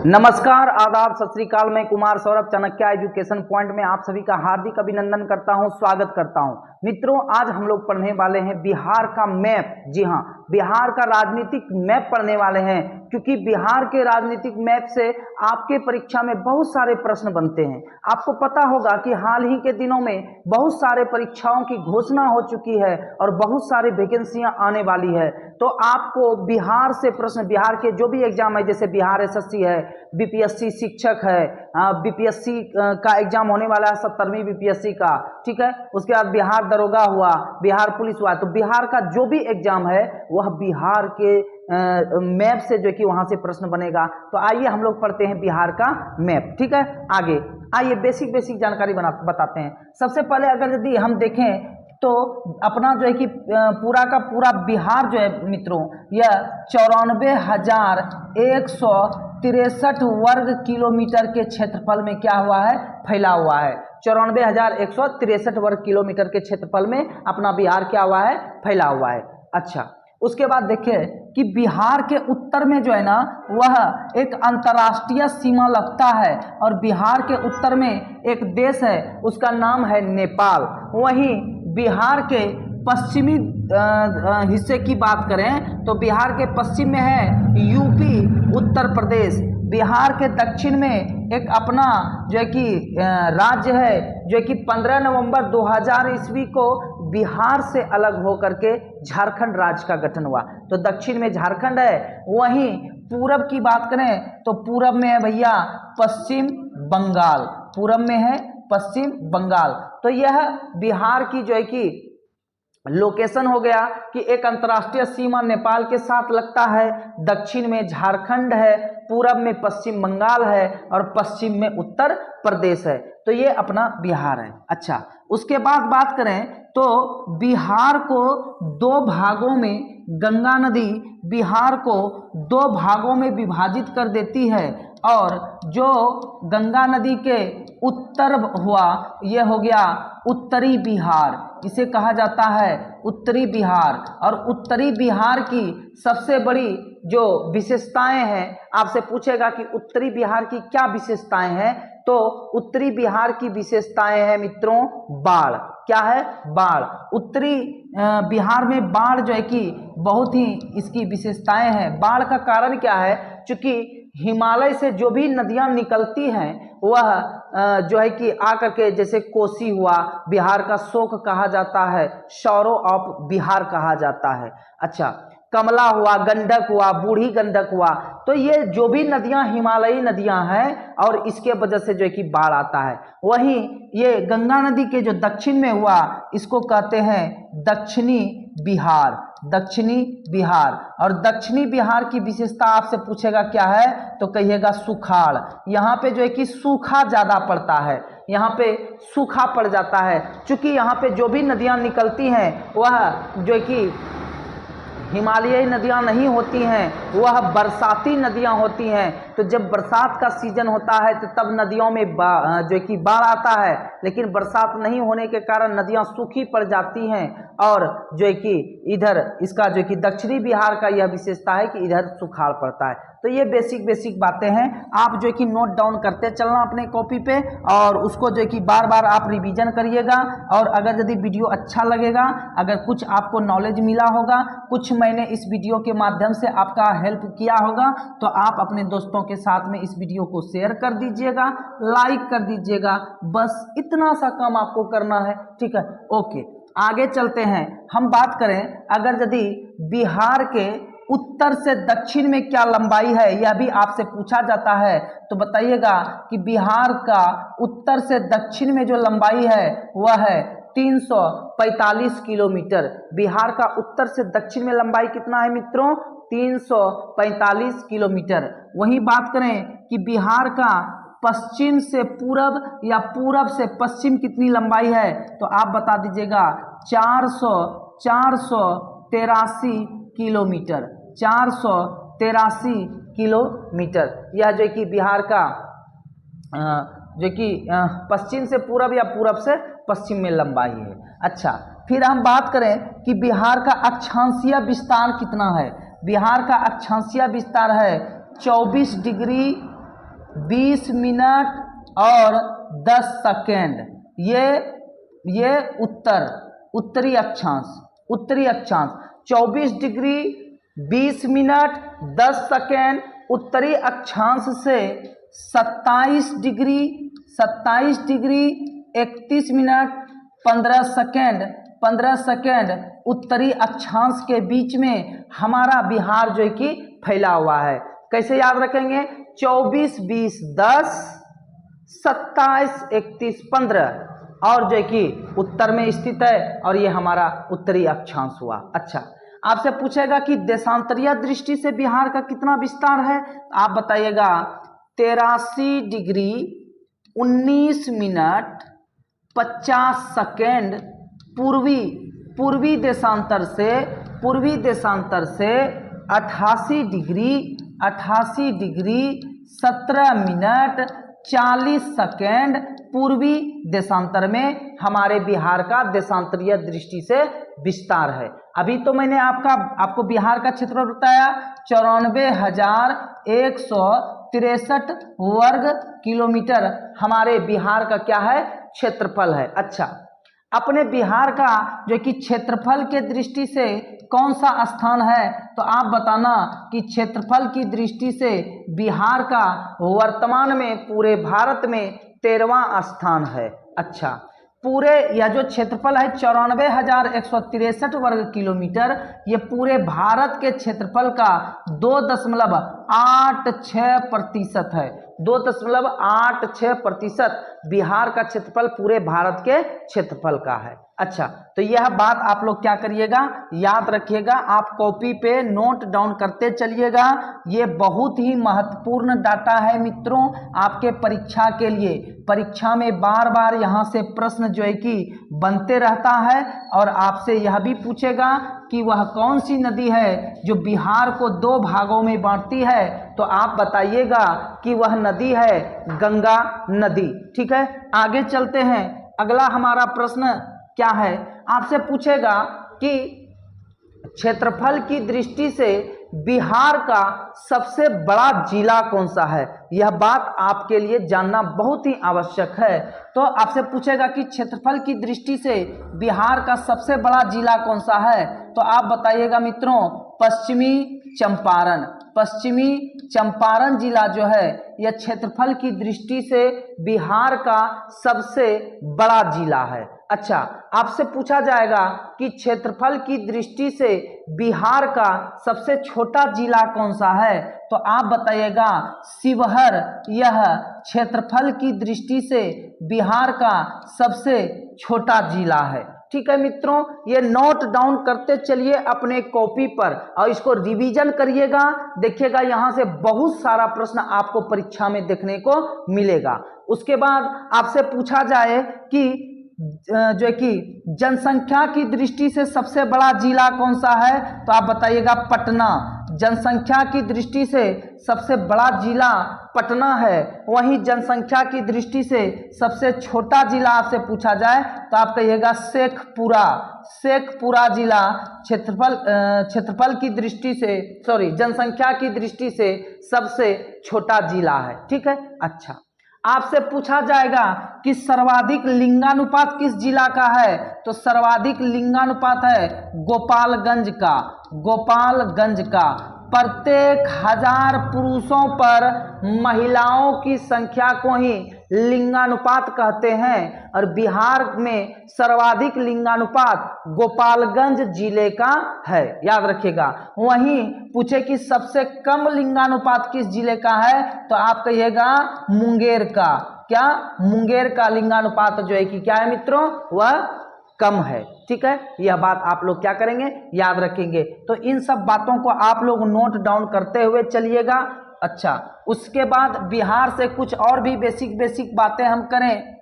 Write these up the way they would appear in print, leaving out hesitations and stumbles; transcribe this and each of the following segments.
नमस्कार, आदाब, सत श्री अकाल। मैं कुमार सौरभ चाणक्य एजुकेशन पॉइंट में आप सभी का हार्दिक अभिनंदन करता हूं, स्वागत करता हूं। मित्रों, आज हम लोग पढ़ने वाले हैं बिहार का मैप। जी हां, बिहार का राजनीतिक मैप पढ़ने वाले हैं, क्योंकि बिहार के राजनीतिक मैप से आपके परीक्षा में बहुत सारे प्रश्न बनते हैं। आपको पता होगा कि हाल ही के दिनों में बहुत सारे परीक्षाओं की घोषणा हो चुकी है और बहुत सारी वैकेंसियां आने वाली है। तो आपको बिहार से प्रश्न, बिहार के जो भी एग्जाम है, जैसे बिहार एसएससी है, बीपीएससी शिक्षक है, बीपीएससी का एग्जाम होने वाला है 70वीं बीपीएससी का, ठीक है। उसके बाद बिहार दरोगा हुआ, बिहार पुलिस हुआ। तो बिहार का जो भी एग्जाम है वह बिहार के मैप से जो कि वहां से प्रश्न बनेगा। तो आइए हम लोग पढ़ते हैं बिहार का मैप, ठीक है। आगे आइए बेसिक जानकारी बताते हैं। सबसे पहले अगर यदि हम देखें तो अपना जो है कि पूरा का पूरा बिहार जो है मित्रों, यह 94,163 वर्ग किलोमीटर के क्षेत्रफल में क्या हुआ है, फैला हुआ है। 94,163 वर्ग किलोमीटर के क्षेत्रफल में अपना बिहार क्या हुआ है, फैला हुआ है। अच्छा, उसके बाद देखिए कि बिहार के उत्तर में जो है ना, वह एक अंतर्राष्ट्रीय सीमा लगता है और बिहार के उत्तर में एक देश है, उसका नाम है नेपाल। वहीं बिहार के पश्चिमी हिस्से की बात करें तो बिहार के पश्चिम में है यूपी, उत्तर प्रदेश। बिहार के दक्षिण में एक अपना जो है कि राज्य है, जो कि 15 नवंबर 2000 ईस्वी को बिहार से अलग होकर के झारखंड राज्य का गठन हुआ। तो दक्षिण में झारखंड है। वहीं पूरब की बात करें तो पूरब में है भैया पश्चिम बंगाल, पूरब में है पश्चिम बंगाल। तो यह बिहार की जो है कि लोकेशन हो गया कि एक अंतर्राष्ट्रीय सीमा नेपाल के साथ लगता है, दक्षिण में झारखंड है, पूरब में पश्चिम बंगाल है और पश्चिम में उत्तर प्रदेश है। तो ये अपना बिहार है। अच्छा, उसके बाद बात करें तो बिहार को दो भागों में, गंगा नदी बिहार को दो भागों में विभाजित कर देती है और जो गंगा नदी के उत्तर हुआ यह हो गया उत्तरी बिहार, इसे कहा जाता है उत्तरी बिहार। और उत्तरी बिहार की सबसे बड़ी जो विशेषताएं हैं, आपसे पूछेगा कि उत्तरी बिहार की क्या विशेषताएं हैं, तो उत्तरी बिहार की विशेषताएं हैं मित्रों बाढ़। क्या है? बाढ़। उत्तरी बिहार में बाढ़ जो है कि बहुत ही इसकी विशेषताएं हैं। बाढ़ का कारण क्या है? चूंकि हिमालय से जो भी नदियां निकलती हैं वह जो है कि आकर के, जैसे कोसी हुआ, बिहार का शोक कहा जाता है, शौरो ऑफ बिहार कहा जाता है। अच्छा, कमला हुआ, गंडक हुआ, बूढ़ी गंडक हुआ। तो ये जो भी नदियां हिमालयी नदियां हैं और इसके वजह से जो है कि बाढ़ आता है। वहीं ये गंगा नदी के जो दक्षिण में हुआ, इसको कहते हैं दक्षिणी बिहार, दक्षिणी बिहार। और दक्षिणी बिहार की विशेषता आपसे पूछेगा क्या है, तो कहिएगा सुखाड़। यहाँ पे जो है कि सूखा ज्यादा पड़ता है, यहाँ पे सूखा पड़ जाता है, क्योंकि यहाँ पे जो भी नदियाँ निकलती हैं वह जो है कि हिमालयी नदियां नहीं होती हैं, वह बरसाती नदियां होती हैं। तो जब बरसात का सीजन होता है तो तब नदियों में जो कि बाढ़ आता है, लेकिन बरसात नहीं होने के कारण नदियां सूखी पड़ जाती हैं। और जो है कि इधर इसका जो कि दक्षिणी बिहार का यह विशेषता है कि इधर सुखाड़ पड़ता है। तो ये बेसिक बातें हैं, आप जो है कि नोट डाउन करते चलना अपने कॉपी पे और उसको जो है कि बार बार आप रिवीजन करिएगा। और अगर यदि वीडियो अच्छा लगेगा, अगर कुछ आपको नॉलेज मिला होगा, कुछ मैंने इस वीडियो के माध्यम से आपका हेल्प किया होगा, तो आप अपने दोस्तों के साथ में इस वीडियो को शेयर कर दीजिएगा, लाइक कर दीजिएगा। बस इतना सा काम आपको करना है, ठीक है। ओके, आगे चलते हैं। हम बात करें अगर यदि बिहार के उत्तर से दक्षिण में क्या लंबाई है, यह भी आपसे पूछा जाता है, तो बताइएगा कि बिहार का उत्तर से दक्षिण में जो लंबाई है वह है 345 किलोमीटर। बिहार का उत्तर से दक्षिण में लंबाई कितना है मित्रों? 345 किलोमीटर। वहीं बात करें कि बिहार का पश्चिम से पूरब या पूरब से पश्चिम कितनी लंबाई है, तो आप बता दीजिएगा 483 किलोमीटर, 483 किलोमीटर। यह जो कि बिहार का जो कि पश्चिम से पूरब या पूरब से पश्चिम में लंबाई है। अच्छा, फिर हम बात करें कि बिहार का अक्षांशीय विस्तार कितना है। बिहार का अक्षांशीय विस्तार है 24 डिग्री 20 मिनट और 10 सेकेंड। ये उत्तरी अक्षांश 24 डिग्री 20 मिनट 10 सेकेंड उत्तरी अक्षांश से 27 डिग्री 31 मिनट 15 सेकेंड उत्तरी अक्षांश के बीच में हमारा बिहार जो है कि फैला हुआ है। कैसे याद रखेंगे? 24 20 10 27 31 15 और जो है कि उत्तर में स्थित है और ये हमारा उत्तरी अक्षांश हुआ। अच्छा, आपसे पूछेगा कि देशांतरीय दृष्टि से बिहार का कितना विस्तार है? आप बताइएगा 83 डिग्री 19 मिनट 50 सेकेंड पूर्वी देशांतर से 88 डिग्री 17 मिनट 40 सेकेंड पूर्वी देशांतर में हमारे बिहार का देशांतरीय दृष्टि से विस्तार है। अभी तो मैंने आपको बिहार का क्षेत्रफल बताया 94,163 वर्ग किलोमीटर हमारे बिहार का क्या है? क्षेत्रफल है। अच्छा, अपने बिहार का जो कि क्षेत्रफल के दृष्टि से कौन सा स्थान है? तो आप बताना कि क्षेत्रफल की दृष्टि से बिहार का वर्तमान में पूरे भारत में 13वां स्थान है। अच्छा, पूरे यह जो क्षेत्रफल है 94,163 वर्ग किलोमीटर, ये पूरे भारत के क्षेत्रफल का 2.86% है। 2.86% बिहार का क्षेत्रफल पूरे भारत के क्षेत्रफल का है। अच्छा, तो यह बात आप लोग क्या करिएगा? याद रखिएगा, आप कॉपी पे नोट डाउन करते चलिएगा। ये बहुत ही महत्वपूर्ण डाटा है मित्रों आपके परीक्षा के लिए। परीक्षा में बार बार यहाँ से प्रश्न जो है कि बनते रहता है और आपसे यह भी पूछेगा कि वह कौन सी नदी है जो बिहार को 2 भागों में बांटती है? तो आप बताइएगा कि वह नदी है गंगा नदी। ठीक है, आगे चलते हैं। अगला हमारा प्रश्न क्या है? आपसे पूछेगा कि क्षेत्रफल की दृष्टि से बिहार का सबसे बड़ा जिला कौन सा है? यह बात आपके लिए जानना बहुत ही आवश्यक है। तो आपसे पूछेगा कि क्षेत्रफल की दृष्टि से बिहार का सबसे बड़ा जिला कौन सा है? तो आप बताइएगा मित्रों पश्चिमी चंपारण जिला जो है यह क्षेत्रफल की दृष्टि से बिहार का सबसे बड़ा जिला है। अच्छा, आपसे पूछा जाएगा कि क्षेत्रफल की दृष्टि से बिहार का सबसे छोटा जिला कौन सा है? तो आप बताइएगा शिवहर, यह क्षेत्रफल की दृष्टि से बिहार का सबसे छोटा जिला है। ठीक है मित्रों, ये नोट डाउन करते चलिए अपने कॉपी पर और इसको रिवीजन करिएगा। देखिएगा यहाँ से बहुत सारा प्रश्न आपको परीक्षा में देखने को मिलेगा। उसके बाद आपसे पूछा जाए कि जो कि जनसंख्या की दृष्टि से सबसे बड़ा जिला कौन सा है? तो आप बताइएगा पटना। जनसंख्या की दृष्टि से सबसे बड़ा जिला पटना है। वहीं जनसंख्या की दृष्टि से सबसे छोटा जिला आपसे पूछा जाए तो आप कहिएगा शेखपुरा जिला क्षेत्रफल की दृष्टि से जनसंख्या की दृष्टि से सबसे छोटा जिला है। ठीक है। अच्छा, आपसे पूछा जाएगा कि सर्वाधिक लिंगानुपात किस जिला का है? तो सर्वाधिक लिंगानुपात है गोपालगंज का। प्रत्येक 1000 पुरुषों पर महिलाओं की संख्या को ही लिंगानुपात कहते हैं और बिहार में सर्वाधिक लिंगानुपात गोपालगंज जिले का है, याद रखिएगा। वहीं पूछे कि सबसे कम लिंगानुपात किस जिले का है? तो आप कहिएगा मुंगेर का। क्या? मुंगेर का लिंगानुपात जो है कि क्या है मित्रों? वह कम है। ठीक है, यह बात आप लोग क्या करेंगे? याद रखेंगे। तो इन सब बातों को आप लोग नोट डाउन करते हुए चलिएगा। अच्छा, उसके बाद बिहार से कुछ और भी बेसिक बातें हम करें।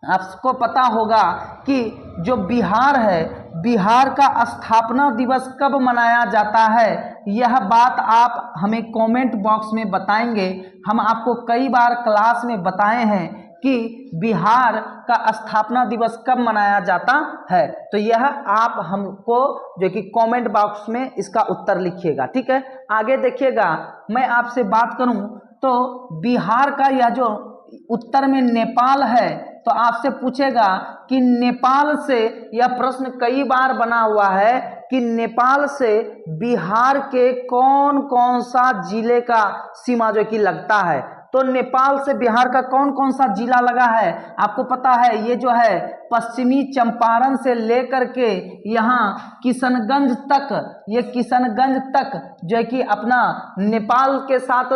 आपको पता होगा कि जो बिहार है, बिहार का स्थापना दिवस कब मनाया जाता है? यह बात आप हमें कमेंट बॉक्स में बताएंगे। हम आपको कई बार क्लास में बताए हैं कि बिहार का स्थापना दिवस कब मनाया जाता है। तो यह आप हमको जो कि कमेंट बॉक्स में इसका उत्तर लिखिएगा। ठीक है, आगे देखिएगा। मैं आपसे बात करूं तो बिहार का यह जो उत्तर में नेपाल है, तो आपसे पूछेगा कि नेपाल से, यह प्रश्न कई बार बना हुआ है कि नेपाल से बिहार के कौन कौन सा जिले का सीमा जो कि लगता है। तो नेपाल से बिहार का कौन कौन सा जिला लगा है, आपको पता है, ये जो है पश्चिमी चंपारण से लेकर के यहाँ किशनगंज तक, ये किशनगंज तक जो है कि अपना नेपाल के साथ,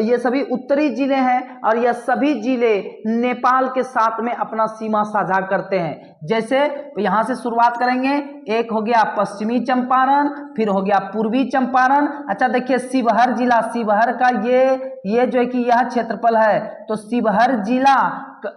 ये सभी उत्तरी जिले हैं और यह सभी जिले नेपाल के साथ में अपना सीमा साझा करते हैं। जैसे यहाँ से शुरुआत करेंगे, एक हो गया पश्चिमी चंपारण, फिर हो गया पूर्वी चंपारण। अच्छा देखिए शिवहर जिला, शिवहर का ये जो है कि यह क्षेत्रफल है, तो शिवहर जिला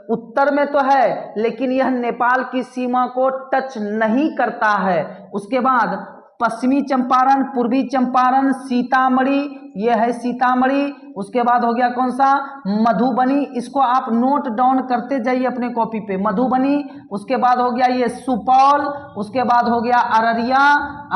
उत्तर में तो है लेकिन यह नेपाल की सीमा को टच नहीं करता है। उसके बाद पश्चिमी चंपारण, पूर्वी चंपारण, सीतामढ़ी, यह है सीतामढ़ी। उसके बाद हो गया कौन सा, मधुबनी, इसको आप नोट डाउन करते जाइए अपने कॉपी पे, मधुबनी। उसके बाद हो गया ये सुपौल, उसके बाद हो गया अररिया,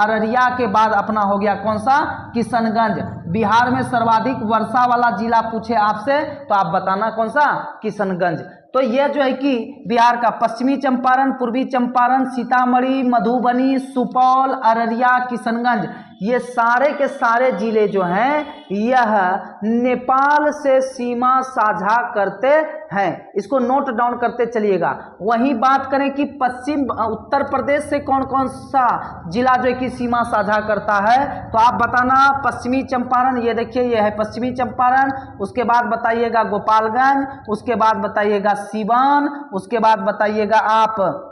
अररिया के बाद अपना हो गया कौन सा, किशनगंज। बिहार में सर्वाधिक वर्षा वाला जिला पूछे आपसे तो आप बताना कौन सा, किशनगंज। तो यह जो है कि बिहार का पश्चिमी चंपारण, पूर्वी चंपारण, सीतामढ़ी, मधुबनी, सुपौल, अररिया, किशनगंज, ये सारे के सारे जिले जो हैं यह नेपाल से सीमा साझा करते हैं। इसको नोट डाउन करते चलिएगा। वहीं बात करें कि पश्चिम उत्तर प्रदेश से कौन कौन सा जिला जो है कि सीमा साझा करता है, तो आप बताना पश्चिमी चंपारण, ये देखिए ये है पश्चिमी चंपारण। उसके बाद बताइएगा गोपालगंज, उसके बाद बताइएगा सीवान, उसके बाद बताइएगा आप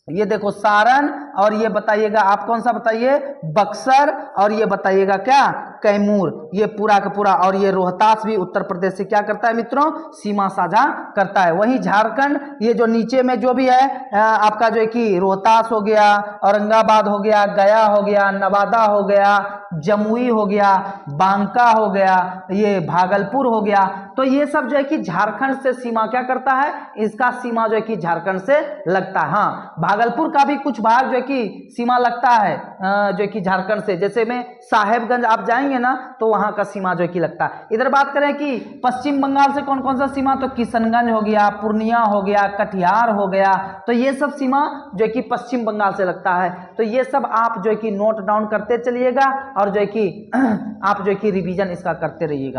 ये देखो सारण, और ये बताइएगा आप कौन सा बताइए, बक्सर, और ये बताइएगा क्या, कैमूर, ये पूरा का पूरा। और ये रोहतास भी उत्तर प्रदेश से क्या करता है मित्रों, सीमा साझा करता है। वहीं झारखंड, ये जो नीचे में जो भी है आपका जो है कि रोहतास हो गया, औरंगाबाद हो गया, गया हो गया, नवादा हो गया, जमुई हो गया, बांका हो गया, ये भागलपुर हो गया, तो ये सब जो है कि झारखंड से सीमा क्या करता है, इसका सीमा जो है कि झारखंड से लगता है। हाँ, भागलपुर का भी कुछ भाग जो है कि सीमा लगता है जो है कि झारखंड से, जैसे में साहेबगंज आप जाएंगे ना तो वहां का सीमा जो है कि लगता है। इधर बात करें कि पश्चिम बंगाल से कौन कौन सा सीमा, तो किशनगंज हो गया, पूर्णिया हो गया, कटिहार हो गया, तो ये सब सीमा जो है कि पश्चिम बंगाल से लगता है। तो ये सब आप जो है कि नोट डाउन करते चलिएगा और जो है कि आप जो है कि रिवीजन इसका करते रहिएगा।